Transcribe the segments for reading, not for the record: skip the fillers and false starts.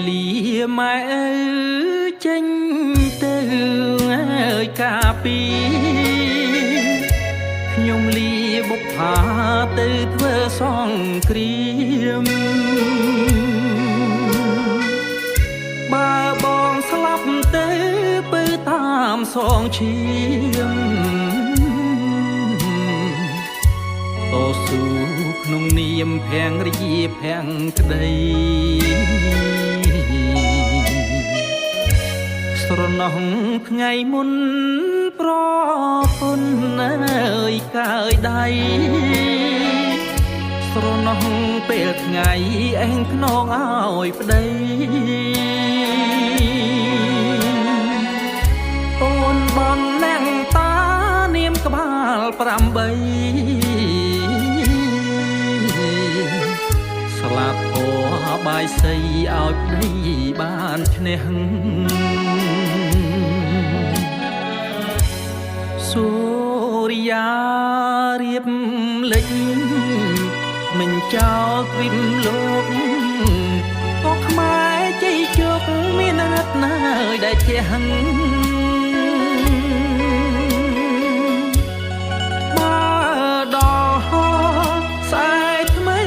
លាម៉ែអើចេញទៅអើយកាពីខ្ញុំលាបុប្ផាទៅធ្វើសង្គ្រាមបើបងស្លាប់ទៅទៅតាមសងឈាមតស៊ូក្នុងនាមភាំងរាភាំងក្តីស្រណោះថ្ងៃមុនប្រពន្ធអើយកើយដៃស្រណោះពេលថ្ងៃឯងខ្នងឲ្យប្តីអូនបនណាំងតានាមក្បាល8ស្លាប់អូបាយសីឲ្យប្តីបានឈ្នះសូរិយារៀបលេចមិនចោលវិមលោកក៏ខ្មែរជ័យជោគមានរត់ណាយដែលជះបើដល់ស្អែកថ្មី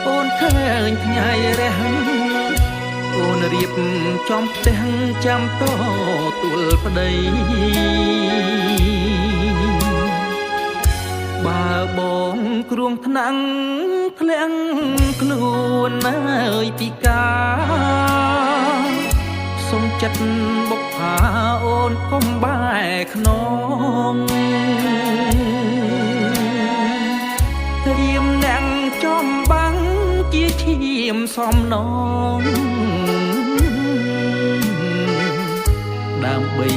អូនឃើញថ្ងៃរះអូនរៀបចំផ្ទះចាំតទួលប្តីបើបងគ្រោះថ្នាក់ធ្លាំងខ្លួនអើយពីការសុំចិត្តបុកផាអូនកុំបែកខ្នងត្រៀមណាំងចំបាំងជាឈាមសំណងដើម្បី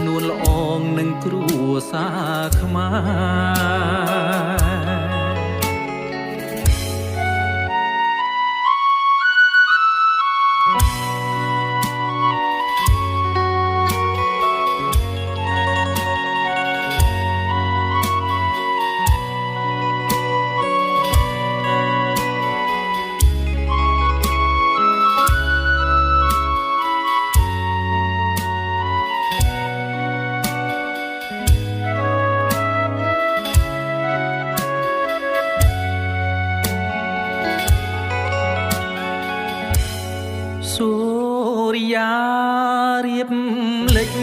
នួនល្អងនឹងគ្រួសារខ្មែរសូរិយារៀបលេច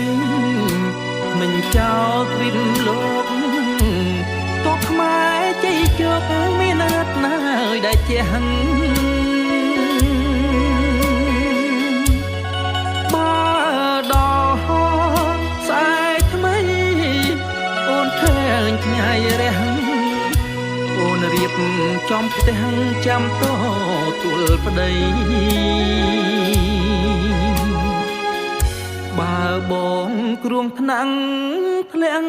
មិនចោលវិមលោកក៏ខ្មែរជ័យជោគមានរត់ណាយដែលជះបើដល់ស្អែកថ្មីអូនឃើញថ្ងៃរះអូនរៀបចំផ្ទះចាំតទួលប្តីបើបងគ្រោះថ្នាក់ធ្លាំង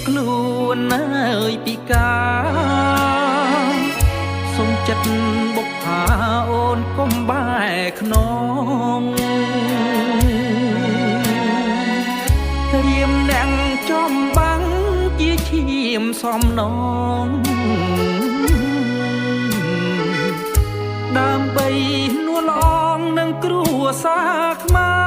ខ្លួនអើយពីការសុំចិត្តបុកផាអូនកុំបែកខ្នងត្រៀមណាំងចំបាំងជាឈាមសំណងដើម្បីនួនល្អងនឹងគ្រួសារខ្មែរ